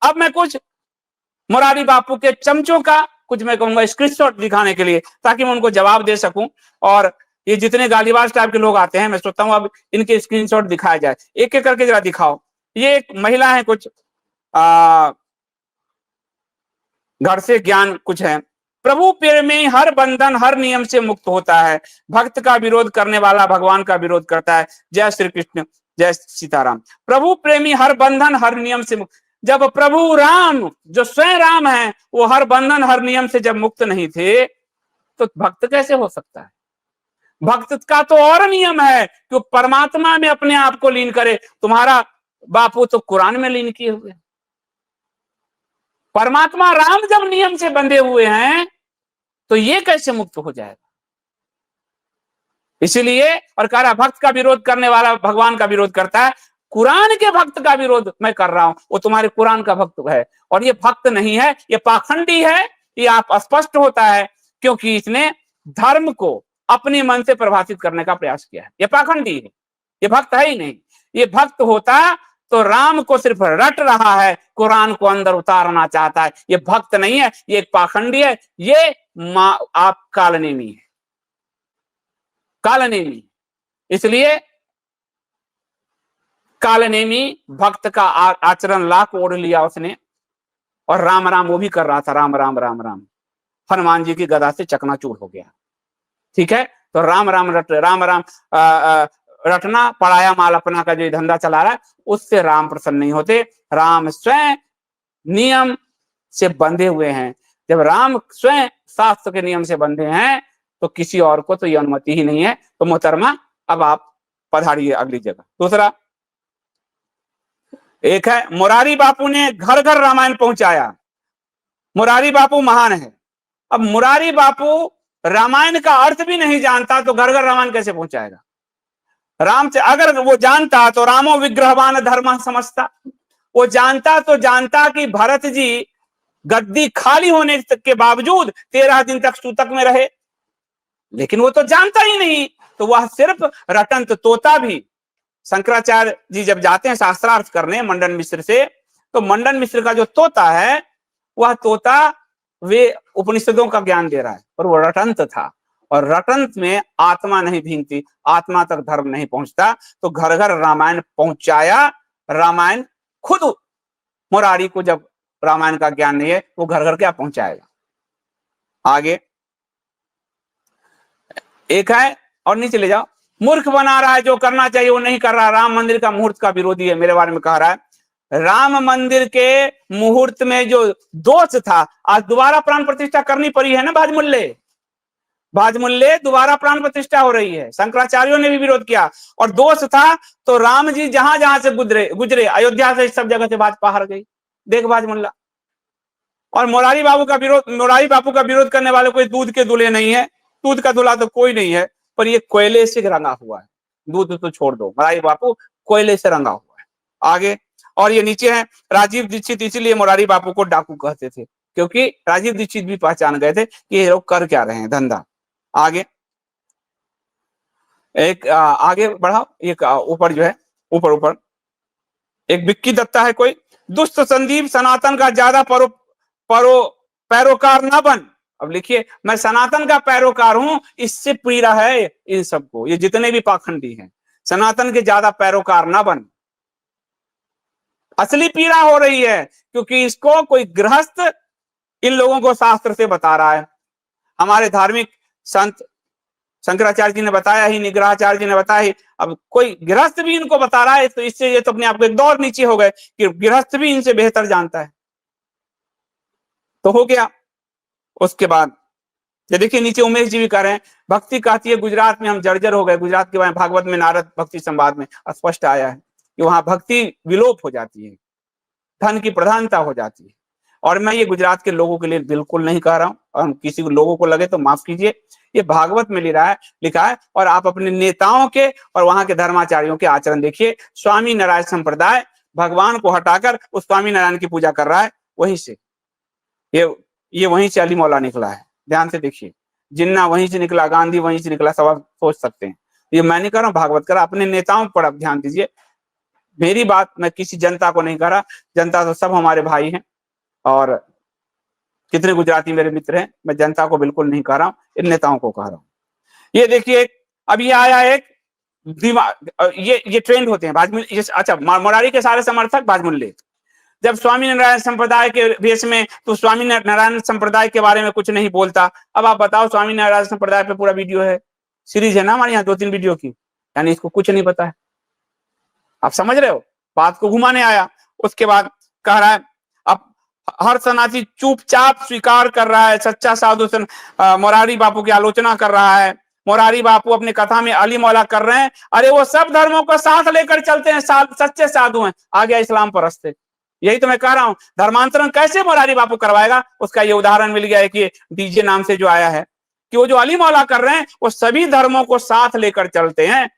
अब मैं कुछ मुरारी बापू के चमचों का कुछ मैं कहूंगा स्क्रीनशॉट दिखाने के लिए, ताकि मैं उनको जवाब दे सकूं। और ये जितने गालीबाज टाइप के लोग आते हैं, मैं सोचता हूं अब इनके स्क्रीनशॉट दिखाया जाए, एक एक करके जरा दिखाओ। ये एक महिला है, कुछ घर से ज्ञान कुछ है। प्रभु प्रेमी हर बंधन हर नियम से मुक्त होता है, भक्त का विरोध करने वाला भगवान का विरोध करता है। जय श्री कृष्ण, जय सीताराम। प्रभु प्रेमी हर बंधन हर नियम से मुक्त। जब प्रभु राम, जो स्वयं राम है, वो हर बंधन हर नियम से जब मुक्त नहीं थे, तो भक्त कैसे हो सकता है? भक्त का तो और नियम है कि परमात्मा में अपने आप को लीन करे। तुम्हारा बापू तो कुरान में लीन किए हुए, परमात्मा राम जब नियम से बंधे हुए हैं, तो ये कैसे मुक्त हो जाएगा? इसीलिए और कह रहा, भक्त का विरोध करने वाला भगवान का विरोध करता है। कुरान के भक्त का विरोध मैं कर रहा हूं, वो तुम्हारे कुरान का भक्त है, और ये भक्त नहीं है, ये पाखंडी है। ये आप स्पष्ट होता है, क्योंकि इसने धर्म को अपने मन से प्रभावित करने का प्रयास किया है। ये पाखंडी है, ये भक्त है ही नहीं। ये भक्त होता तो राम को सिर्फ रट रहा है, कुरान को अंदर उतारना चाहता है। ये भक्त नहीं है, ये एक पाखंडी है। ये आप कालनेमी है, कालनेमी। इसलिए कालनेमी भक्त का आचरण लाख ओढ़ लिया उसने, और राम राम वो भी कर रहा था, राम राम राम राम। हनुमान जी की गदा से चकनाचूर हो गया। ठीक है, तो राम राम रटना पढ़ाया माल अपना का जो धंधा चला रहा है, उससे राम प्रसन्न नहीं होते। राम स्वयं नियम से बंधे हुए हैं। जब राम स्वयं शास्त्र के नियम से बंधे हैं, तो किसी और को तो ये अनुमति ही नहीं है। तो मोहतरमा, अब आप पधारिए अगली जगह। दूसरा एक है, मुरारी बापू ने घर घर रामायण पहुंचाया। मुरारी बापू महान है। अब मुरारी बापू रामायण का अर्थ भी नहीं जानता, तो घर घर रामायण कैसे पहुंचाएगा? राम से अगर वो जानता, तो रामो विग्रहवान धर्म समझता। वो जानता तो जानता कि भरत जी गद्दी खाली होने के बावजूद 13 दिन तक सूतक में रहे, लेकिन वो तो जानता ही नहीं। तो वह सिर्फ रटंत तोता भी, शंकराचार्य जी जब जाते हैं शास्त्रार्थ करने मंडन मिश्र से, तो मंडन मिश्र का जो तोता है, वह तोता वे उपनिषदों का ज्ञान दे रहा है, पर वो रटंत था। और रटंत में आत्मा नहीं भींगती, आत्मा तक धर्म नहीं पहुंचता। तो घर घर रामायण पहुंचाया। रामायण खुद मुरारी को जब रामायण का ज्ञान नहीं है, वो घर घर क्या पहुंचाएगा? आगे एक है, और नीचे ले जाओ। मूर्ख बना रहा है, जो करना चाहिए वो नहीं कर रहा। राम मंदिर का मुहूर्त का विरोधी है, मेरे बारे में कह रहा है। राम मंदिर के मुहूर्त में जो दोष था, आज दोबारा प्राण प्रतिष्ठा करनी पड़ी है ना। भाजमुल्ले दोबारा प्राण प्रतिष्ठा हो रही है। शंकराचार्यों ने भी विरोध किया, और दोष था तो राम जी जहां जहां से गुजरे अयोध्या से सब जगह से भाजपा हार गई। देख भाजमुल्ला। और मुरारी बापू का विरोध करने वाले कोई दूध के दूल्हे नहीं है। दूध का दूल्हा तो कोई नहीं है, पर ये कोयले से रंगा हुआ है। दूध तो छोड़ दो, मुरारी बापू कोयले से रंगा हुआ है। आगे, और ये नीचे है, राजीव दीक्षित इसीलिए मुरारी बापू को डाकू कहते थे, क्योंकि राजीव दीक्षित भी पहचान गए थे कि ये लोग कर क्या रहे हैं, धंधा। आगे एक आगे बढ़ाओ, एक ऊपर जो है, ऊपर एक विक्की दत्ता है कोई। दुष्ट संदीप सनातन का ज्यादा पैरोकार ना बन। अब लिखिए, मैं सनातन का पैरोकार हूं, इससे पीड़ा है इन सबको, ये जितने भी पाखंडी हैं। सनातन के ज्यादा पैरोकार ना बन। असली पीड़ा हो रही है, क्योंकि इसको कोई गृहस्थ इन लोगों को शास्त्र से बता रहा है। हमारे धार्मिक संत शंकराचार्य जी ने बताया ही, निग्रहाचार्य जी ने बताया ही, अब कोई गृहस्थ भी इनको बता रहा है, तो इससे ये तो अपने आप को एक दौर नीचे हो गए कि गृहस्थ भी इनसे बेहतर जानता है। तो हो गया। उसके बाद ये देखिए, नीचे उमेश जी भी कह रहे हैं, भक्ति कहती है गुजरात में हम जर्जर हो गए। गुजरात के बारे में भागवत में नारद भक्ति संवाद में स्पष्ट आया है कि वहां भक्ति विलोप हो जाती है, धन की प्रधानता हो जाती है। और मैं ये गुजरात के लोगों के लिए बिल्कुल नहीं कह रहा हूं, और किसी लोगों को लगे तो माफ कीजिए। ये भागवत में लिखा है, और आप अपने नेताओं के और वहां के धर्माचार्यों के आचरण देखिए। स्वामी नारायण संप्रदाय भगवान को हटाकर उस स्वामी नारायण की पूजा कर रहा है। वहीं से ये वहीं से अली मौला निकला है। ध्यान से देखिए, जिन्ना वहीं से निकला, गांधी वहीं से निकला, सब आप सोच सकते हैं। ये मैं नहीं कर रहा हूं, भागवत कर। अपने नेताओं पर आप ध्यान दीजिए। मेरी बात मैं किसी जनता को नहीं कह रहा, जनता तो सब हमारे भाई हैं और कितने गुजराती मेरे मित्र हैं, मैं जनता को बिल्कुल नहीं कह रहा हूं, इन नेताओं को कह रहा हूं। ये देखिए अब ये आया एक ये ट्रेंड होते हैं भाजमुल्ले। अच्छा, मुरारी के सारे समर्थक भाजमुल्ले। जब स्वामी नारायण संप्रदाय के भेष में, तो स्वामी नारायण संप्रदाय के बारे में कुछ नहीं बोलता। अब आप बताओ, स्वामी नारायण संप्रदाय पे पूरा वीडियो है, सीरीज है ना हमारे यहाँ 2-3 वीडियो की, यानी इसको कुछ नहीं पता है। आप समझ रहे हो, बात को घुमाने आया। उसके बाद कह रहा है अब हर सन्यासी चुपचाप स्वीकार कर रहा है, सच्चा साधु मुरारी बापू की आलोचना कर रहा है। मुरारी बापू अपने कथा में अली मौला कर रहे हैं, अरे वो सब धर्मों को साथ लेकर चलते हैं, सच्चे साधु हैं, आ गया इस्लाम परस्त। यही तो मैं कह रहा हूं, धर्मांतरण कैसे मुरारी बापू करवाएगा, उसका ये उदाहरण मिल गया है कि डीजे नाम से जो आया है, कि वो जो अली मौला कर रहे हैं वो सभी धर्मों को साथ लेकर चलते हैं।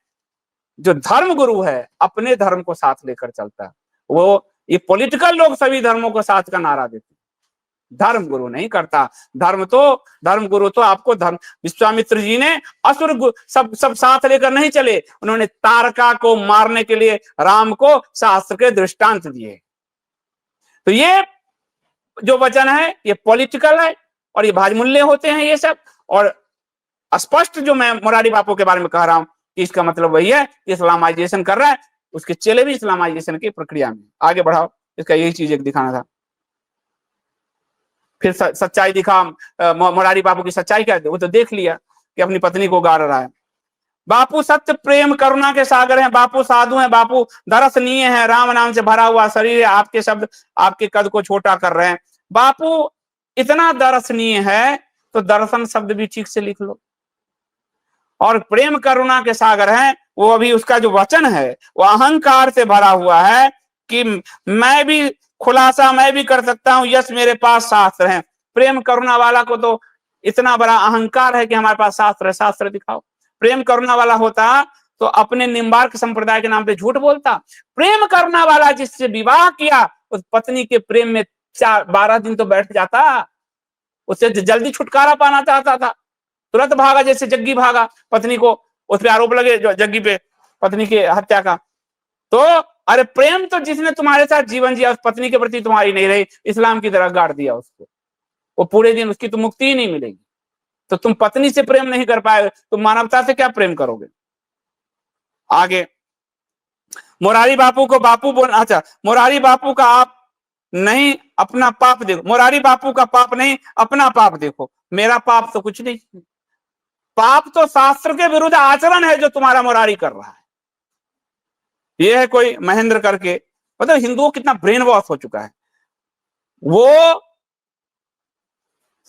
जो धर्म गुरु है अपने धर्म को साथ लेकर चलता है। वो ये पॉलिटिकल लोग सभी धर्मों को साथ का नारा देते हैं, धर्म गुरु नहीं करता। धर्म गुरु तो आपको धर्म, विश्वामित्र जी ने असुर सब साथ लेकर नहीं चले, उन्होंने तारका को मारने के लिए राम को शास्त्र के दृष्टांत दिए। तो ये जो वचन है ये पॉलिटिकल है और ये भाजमुल्ले होते हैं ये सब। और स्पष्ट जो मैं मुरारी बापू के बारे में कह रहा हूं कि इसका मतलब वही है, इस्लामाइजेशन कर रहा है, उसके चेले भी इस्लामाइजेशन की प्रक्रिया में। आगे बढ़ाओ, इसका यही चीज एक दिखाना था। फिर सच्चाई दिखा, मुरारी बापू की सच्चाई क्या है, वो तो देख लिया कि अपनी पत्नी को गाड़ रहा है। बापू सत्य प्रेम करुणा के सागर हैं, बापू साधु हैं, बापू दरसनीय हैं, राम नाम से भरा हुआ शरीर है, आपके शब्द आपके कद को छोटा कर रहे हैं। बापू इतना दरसनीय है तो दर्शन शब्द भी ठीक से लिख लो। और प्रेम करुणा के सागर हैं, वो अभी उसका जो वचन है वो अहंकार से भरा हुआ है कि मैं भी खुलासा मैं भी कर सकता हूं, यस मेरे पास शास्त्र है। प्रेम करुणा वाला को तो इतना बड़ा अहंकार है कि हमारे पास शास्त्र है, शास्त्र दिखाओ। प्रेम करुणा वाला होता तो अपने निम्बार्क संप्रदाय के नाम पे झूठ बोलता। प्रेम करुणा वाला जिससे विवाह किया उस पत्नी के प्रेम में 12 दिन तो बैठ जाता, उससे जल्दी छुटकारा पाना चाहता था, तुरंत भागा, जैसे जग्गी भागा, पत्नी को उस पर आरोप लगे जो जग्गी पे पत्नी की हत्या का। तो अरे प्रेम तो जिसने तुम्हारे साथ जीवन जिया उस पत्नी के प्रति तुम्हारी नहीं रही, इस्लाम की तरह गाड़ दिया उसको, वो पूरे दिन उसकी तो मुक्ति ही नहीं मिलेगी। तो तुम पत्नी से प्रेम नहीं कर पाए, तुम मानवता से क्या प्रेम करोगे। आगे मुरारी बापू को बापू बोल, अच्छा मुरारी बापू का आप नहीं अपना पाप देखो, मुरारी बापू का पाप नहीं अपना पाप देखो। मेरा पाप तो कुछ नहीं, पाप तो शास्त्र के विरुद्ध आचरण है जो तुम्हारा मुरारी कर रहा है। ये है कोई महेंद्र करके, मतलब हिंदुओं कितना ब्रेन वॉश हो चुका है, वो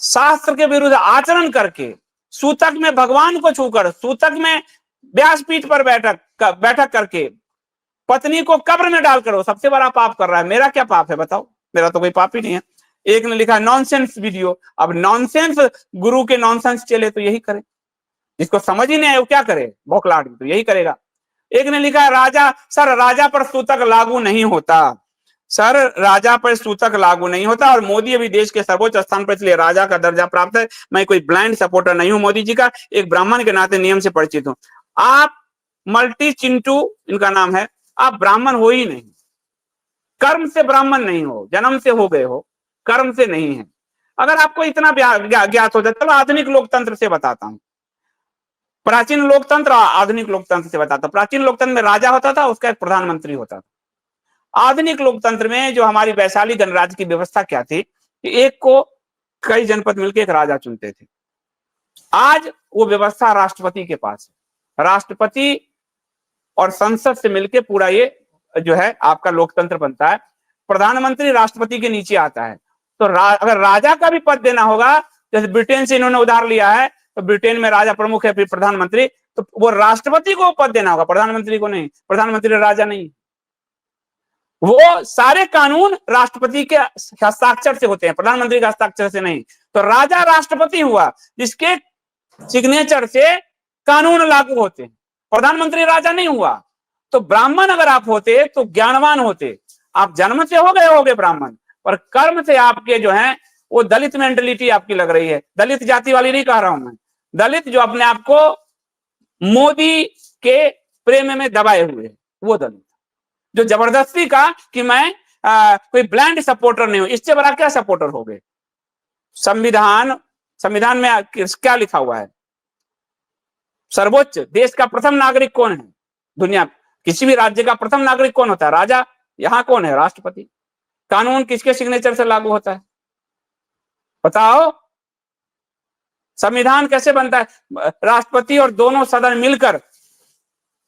शास्त्र के विरुद्ध आचरण करके सूतक में भगवान को छूकर, सूतक में व्यासपीठ पर बैठक करके पत्नी को कब्र में डालकर वो सबसे बड़ा पाप कर रहा है। मेरा क्या पाप है बताओ, मेरा तो कोई पाप ही नहीं है। एक ने लिखा नॉनसेंस वीडियो, अब नॉनसेंस गुरु के नॉनसेंस चले तो यही करे, जिसको समझ ही नहीं आए वो क्या करे, बौखलाहट तो यही करेगा। एक ने लिखा राजा, सर राजा पर सूतक लागू नहीं होता, सर राजा पर सूतक लागू नहीं होता, और मोदी अभी देश के सर्वोच्च स्थान पर इसलिए राजा का दर्जा प्राप्त है। मैं कोई ब्लाइंड सपोर्टर नहीं हूं मोदी जी का, एक ब्राह्मण के नाते नियम से परिचित हूं। आप मल्टी चिंटू इनका नाम है, आप ब्राह्मण हो ही नहीं, कर्म से ब्राह्मण नहीं हो, जन्म से हो गए हो, कर्म से नहीं है। अगर आपको इतना ज्ञात हो जाए, चलो आधुनिक लोकतंत्र से बताता हूं, प्राचीन लोकतंत्र आधुनिक लोकतंत्र से बताता हूं। प्राचीन लोकतंत्र में राजा होता था, उसका एक प्रधानमंत्री होता था। आधुनिक लोकतंत्र में जो हमारी वैशाली गणराज्य की व्यवस्था क्या थी कि एक को कई जनपद मिलकर एक राजा चुनते थे। आज वो व्यवस्था राष्ट्रपति के पास है, राष्ट्रपति और संसद से मिलकर पूरा ये जो है आपका लोकतंत्र बनता है। प्रधानमंत्री राष्ट्रपति के नीचे आता है। तो अगर राजा का भी पद देना होगा, जैसे ब्रिटेन से इन्होंने उधार लिया है, तो ब्रिटेन में राजा प्रमुख है, फिर प्रधानमंत्री, तो वो राष्ट्रपति को पद देना होगा, प्रधानमंत्री को नहीं। प्रधानमंत्री राजा नहीं, वो सारे कानून राष्ट्रपति के हस्ताक्षर से होते हैं, प्रधानमंत्री के हस्ताक्षर से नहीं। तो राजा राष्ट्रपति हुआ जिसके सिग्नेचर से कानून लागू होते हैं, प्रधानमंत्री राजा नहीं हुआ। तो ब्राह्मण अगर आप होते तो ज्ञानवान होते, आप जन्म से हो गए ब्राह्मण, पर कर्म से आपके जो है वो दलित मेंटलिटी आपकी लग रही है। दलित जाति वाली नहीं कह रहा हूं मैं, दलित जो अपने आप को मोदी के प्रेम में दबाए हुए है, वो दलित जो जबरदस्ती का कि मैं कोई ब्लाइंड सपोर्टर नहीं हूं, इससे बड़ा क्या सपोर्टर हो गए? संविधान में क्या लिखा हुआ है? सर्वोच्च देश का प्रथम नागरिक कौन है? दुनिया किसी भी राज्य का प्रथम नागरिक कौन होता है? राजा। यहां कौन है? राष्ट्रपति। कानून किसके सिग्नेचर से लागू होता है? बताओ। संविधान कैसे बनता है? राष्ट्रपति और दोनों सदन मिलकर,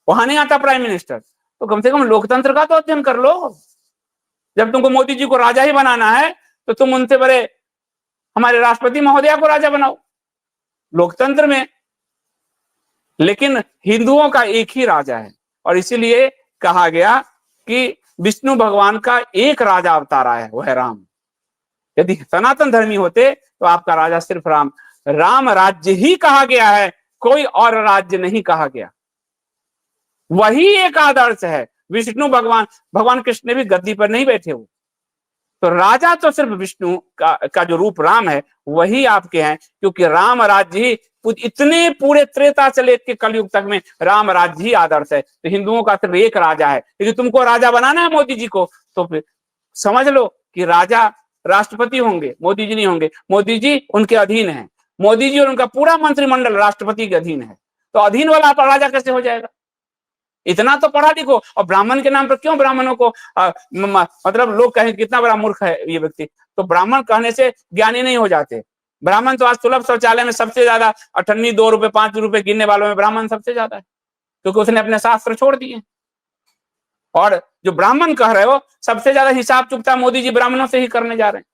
वहां नहीं आता प्राइम मिनिस्टर। तो कम से कम लोकतंत्र का तो अध्ययन कर लो। जब तुमको मोदी जी को राजा ही बनाना है तो तुम उनसे बड़े हमारे राष्ट्रपति महोदया को राजा बनाओ लोकतंत्र में। लेकिन हिंदुओं का एक ही राजा है, और इसीलिए कहा गया कि विष्णु भगवान का एक राजा अवतार आया है, वह है राम। यदि सनातन धर्मी होते तो आपका राजा सिर्फ राम, राम राज्य ही कहा गया है, कोई और राज्य नहीं कहा गया। वही एक आदर्श है। विष्णु भगवान कृष्ण भी गद्दी पर नहीं बैठे हो, तो राजा तो सिर्फ विष्णु का जो रूप राम है वही आपके हैं, क्योंकि राम राज्य ही इतने पूरे त्रेता से लेकर कलयुग तक में राम राज्य ही आदर्श है। तो हिंदुओं का सिर्फ एक राजा है। यदि तुमको राजा बनाना है मोदी जी को, तो फिर समझ लो कि राजा राष्ट्रपति होंगे, मोदी जी नहीं होंगे। मोदी जी उनके अधीन है, मोदी जी और उनका पूरा मंत्रिमंडल राष्ट्रपति के अधीन है। तो अधीन वाला राजा कैसे हो जाएगा? इतना तो पढ़ा लिखो। और ब्राह्मण के नाम पर क्यों ब्राह्मणों को मतलब लोग कहें कितना बड़ा मूर्ख है ये व्यक्ति, तो ब्राह्मण कहने से ज्ञानी नहीं हो जाते। ब्राह्मण तो आज सुलभ शौचालय में सबसे ज्यादा 28 2 रुपए 5 रुपए गिनने वालों में ब्राह्मण सबसे ज्यादा है, क्योंकि उसने अपने शास्त्र छोड़ दिए। और जो ब्राह्मण कह रहे हो सबसे ज्यादा हिसाब चुकता मोदी जी ब्राह्मणों से ही करने जा रहे हैं।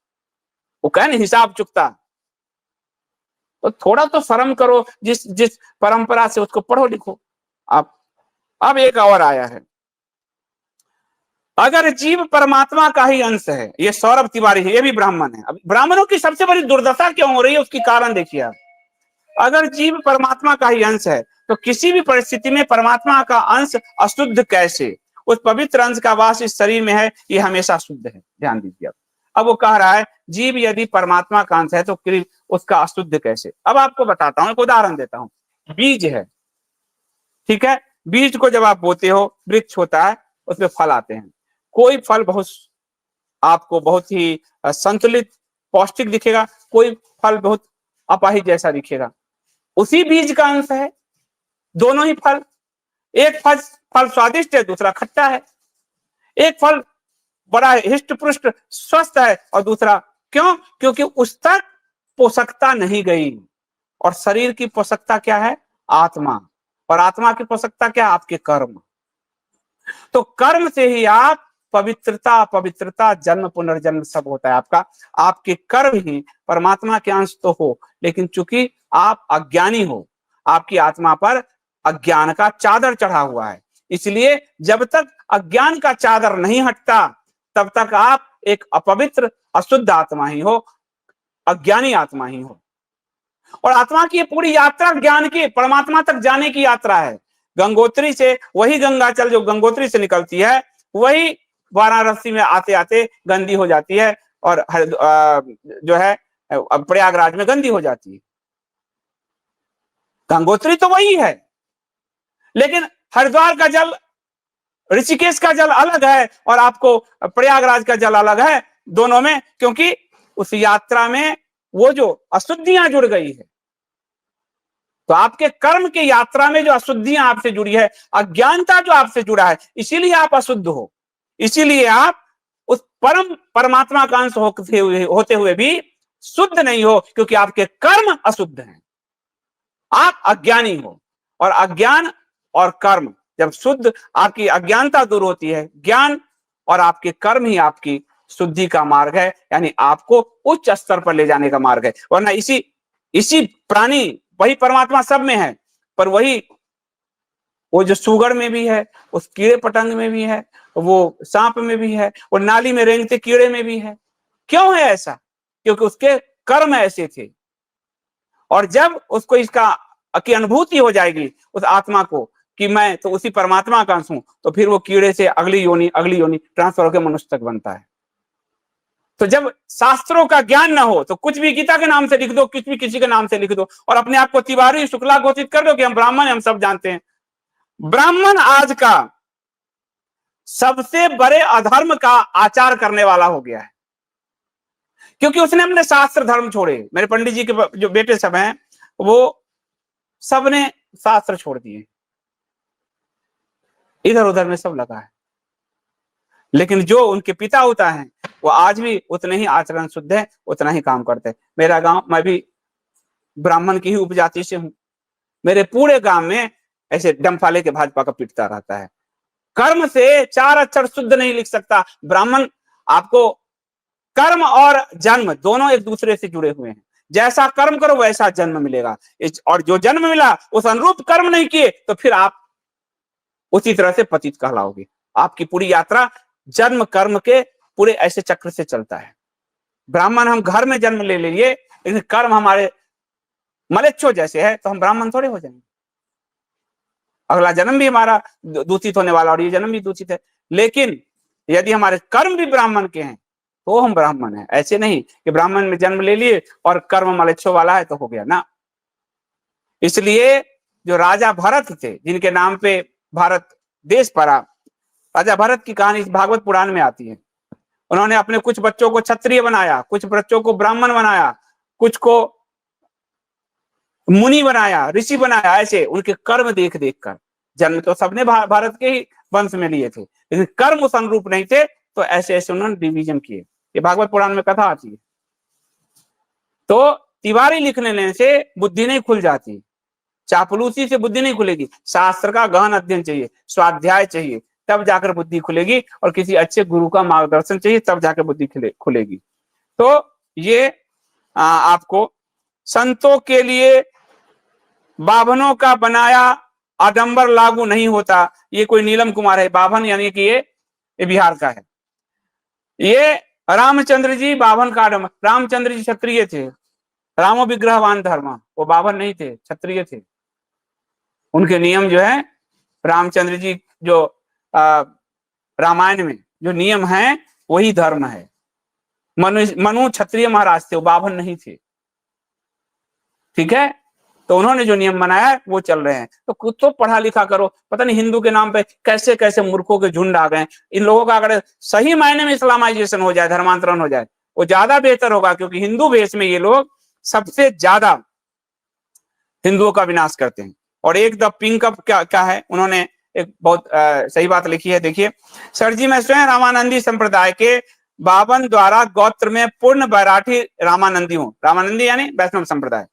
वो कहे ना हिसाब चुकता, तो थोड़ा तो शर्म करो। जिस परंपरा से उसको पढ़ो लिखो आप। अब एक और आया है, अगर जीव परमात्मा का ही अंश है, ये सौरभ तिवारी है, ये भी ब्राह्मण है। अब ब्राह्मणों की सबसे बड़ी दुर्दशा क्यों हो रही है उसकी कारण देखिए आप। अगर जीव परमात्मा का ही अंश है तो किसी भी परिस्थिति में परमात्मा का अंश अशुद्ध कैसे? उस पवित्र अंश का वास इस शरीर में है, ये हमेशा शुद्ध है। ध्यान दीजिए। अब वो कह रहा है जीव यदि परमात्मा का अंश है तो उसका अशुद्ध कैसे? अब आपको बताता हूं, एक उदाहरण देता हूं। बीज है, ठीक है। बीज को जब आप बोते हो, वृक्ष होता है, उसमें फल आते हैं। कोई फल आपको बहुत ही संतुलित पौष्टिक दिखेगा, कोई फल बहुत अपाहिज जैसा दिखेगा। उसी बीज का अंश है दोनों ही फल। एक फल स्वादिष्ट है, दूसरा खट्टा है। एक फल बड़ा हिष्ट पुष्ट स्वस्थ है और दूसरा क्यों? क्योंकि उस तक पोषकता नहीं गई। और शरीर की पोषकता क्या है? आत्मा। और आत्मा की पोषकता क्या? आपके कर्म। तो कर्म से ही आप पवित्रता जन्म पुनर्जन्म सब होता है आपका। आपके कर्म ही परमात्मा के अंश तो हो, लेकिन चूंकि आप अज्ञानी हो, आपकी आत्मा पर अज्ञान का चादर चढ़ा हुआ है। इसलिए जब तक अज्ञान का चादर नहीं हटता तब तक आप एक अपवित्र अशुद्ध आत्मा ही हो, अज्ञानी आत्मा ही हो। और आत्मा की पूरी यात्रा ज्ञान की परमात्मा तक जाने की यात्रा है। गंगोत्री से वही गंगाजल जो गंगोत्री से निकलती है वही वाराणसी में आते आते गंदी हो जाती है, और जो है प्रयागराज में गंदी हो जाती है। गंगोत्री तो वही है, लेकिन हरिद्वार का जल, ऋषिकेश का जल अलग है और आपको प्रयागराज का जल अलग है दोनों में, क्योंकि उस यात्रा में वो जो अशुद्धियां जुड़ गई है। तो आपके कर्म की यात्रा में जो अशुद्धियां आपसे जुड़ी है, अज्ञानता जो आपसे जुड़ा है, इसीलिए आप अशुद्ध हो। इसीलिए आप उस परमात्मा का अंश होते हुए भी शुद्ध नहीं हो, क्योंकि आपके कर्म अशुद्ध हैं। आप अज्ञानी हो, और अज्ञान और कर्म जब शुद्ध, आपकी अज्ञानता दूर होती है, ज्ञान और आपके कर्म ही आपकी शुद्धि का मार्ग है, यानी आपको उच्च स्तर पर ले जाने का मार्ग है। वरना इसी प्राणी, वही परमात्मा सब में है, पर वही वो जो सुगर में भी है, उस कीड़े पतंग में भी है, वो सांप में भी है, वो नाली में रेंगते कीड़े में भी है। क्यों है ऐसा? क्योंकि उसके कर्म ऐसे थे। और जब उसको इसका की अनुभूति हो जाएगी उस आत्मा को कि मैं तो उसी परमात्मा का अंश हूं, तो फिर वो कीड़े से अगली योनि ट्रांसफर होकर मनुष्य तक बनता है। तो जब शास्त्रों का ज्ञान ना हो तो कुछ भी गीता के नाम से लिख दो, कुछ भी किसी के नाम से लिख दो, और अपने आप को तिवारी शुक्ला घोषित कर दो कि हम ब्राह्मण हैं, हम सब जानते हैं। ब्राह्मण आज का सबसे बड़े अधर्म का आचार करने वाला हो गया है, क्योंकि उसने अपने शास्त्र धर्म छोड़े। मेरे पंडित जी के जो बेटे सब हैं, वो सबने शास्त्र छोड़ दिए, इधर उधर में सब लगा है। लेकिन जो उनके पिता होता है वो आज भी उतने ही आचरण शुद्ध है, उतना ही काम करते हैं। मेरा गांव, मैं भी ब्राह्मण की ही उपजाति से हूं, मेरे पूरे गांव में ऐसे डंफाले के भाजपा का पिटता रहता है। कर्म से 4 अक्षर शुद्ध नहीं लिख सकता ब्राह्मण। आपको कर्म और जन्म दोनों एक दूसरे से जुड़े हुए हैं। जैसा कर्म करो वैसा जन्म मिलेगा, और जो जन्म मिला उस अनुरूप कर्म नहीं किए तो फिर आप उसी तरह से पतित कहलाओगे। आपकी पूरी यात्रा जन्म कर्म के पूरे ऐसे चक्र से चलता है। ब्राह्मण हम घर में जन्म ले लिए, लेकिन कर्म हमारे मलेच्छो जैसे है, तो हम ब्राह्मण थोड़े हो जाएंगे। अगला जन्म भी हमारा दूषित होने वाला, और ये जन्म भी दूषित है। लेकिन यदि हमारे कर्म भी ब्राह्मण के हैं तो हम ब्राह्मण हैं। ऐसे नहीं कि ब्राह्मण में जन्म ले लिए और कर्म मलेच्छो वाला है तो हो गया ना। इसलिए जो राजा भरत थे, जिनके नाम पे भारत देश पड़ा, राजा भरत की कहानी भागवत पुराण में आती है। उन्होंने अपने कुछ बच्चों को क्षत्रिय बनाया, कुछ बच्चों को ब्राह्मण बनाया, कुछ को मुनि बनाया, ऋषि बनाया। ऐसे उनके कर्म देख देख कर, जन्म तो सबने भारत के ही वंश में लिए थे, लेकिन कर्म उस अनुरूप नहीं थे, तो ऐसे ऐसे उन्होंने डिवीजन किए। ये भागवत पुराण में कथा आती है। तो तिवारी लिख लेने से बुद्धि नहीं खुल जाती, चापलूसी से बुद्धि नहीं खुलेगी। शास्त्र का गहन अध्ययन चाहिए, स्वाध्याय चाहिए, तब जाकर बुद्धि खुलेगी, और किसी अच्छे गुरु का मार्गदर्शन चाहिए, तब जाकर बुद्धि खुलेगी। तो ये आपको संतों के लिए बाभनों का बनाया आडंबर लागू नहीं होता। ये कोई नीलम कुमार है, बाभन यानी कि ये बिहार का है। ये रामचंद्र जी बाभन का आडंबर, रामचंद्र जी क्षत्रिय थे, रामो विग्रहवान धर्म, वो बाभन नहीं थे, क्षत्रिय थे। उनके नियम जो है, रामचंद्र जी जो रामायण में जो नियम है वही धर्म है। मनु क्षत्रिय महाराज थे, वो बाभन नहीं थे, ठीक है। तो उन्होंने जो नियम बनाया है वो चल रहे हैं। तो खुद तो पढ़ा लिखा करो। पता नहीं हिंदू के नाम पे कैसे कैसे मूर्खों के झुंड आ गए। इन लोगों का अगर सही मायने में इस्लामाइजेशन हो जाए, धर्मांतरण हो जाए, वो ज्यादा बेहतर होगा, क्योंकि हिंदू भेष में ये लोग सबसे ज्यादा हिंदुओं का विनाश करते हैं। और एक द पिंक अप क्या है, उन्होंने एक बहुत सही बात लिखी है, देखिए। सर जी, मैं स्वयं रामानंदी संप्रदाय के बावन द्वारा गोत्र में पूर्ण बैराठी रामानंदी हूँ। रामानंदी यानी वैष्णव संप्रदाय।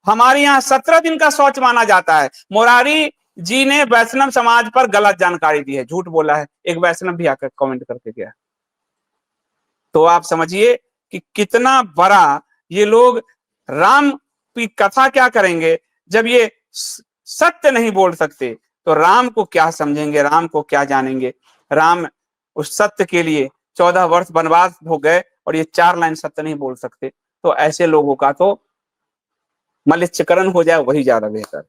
हमारे यहाँ 17 दिन का शौच माना जाता है। मुरारी जी ने वैष्णव समाज पर गलत जानकारी दी है, झूठ बोला है। एक वैष्णव भी आकर कमेंट करके गया। तो आप समझिए कि कितना बड़ा ये लोग राम की कथा क्या करेंगे। जब ये सत्य नहीं बोल सकते तो राम को क्या समझेंगे, राम को क्या जानेंगे। राम उस सत्य के लिए 14 वर्ष वनवास हो गए और ये 4 लाइन सत्य नहीं बोल सकते। तो ऐसे लोगों का तो मलिच्यकरण हो जाए, वही ज्यादा बेहतर।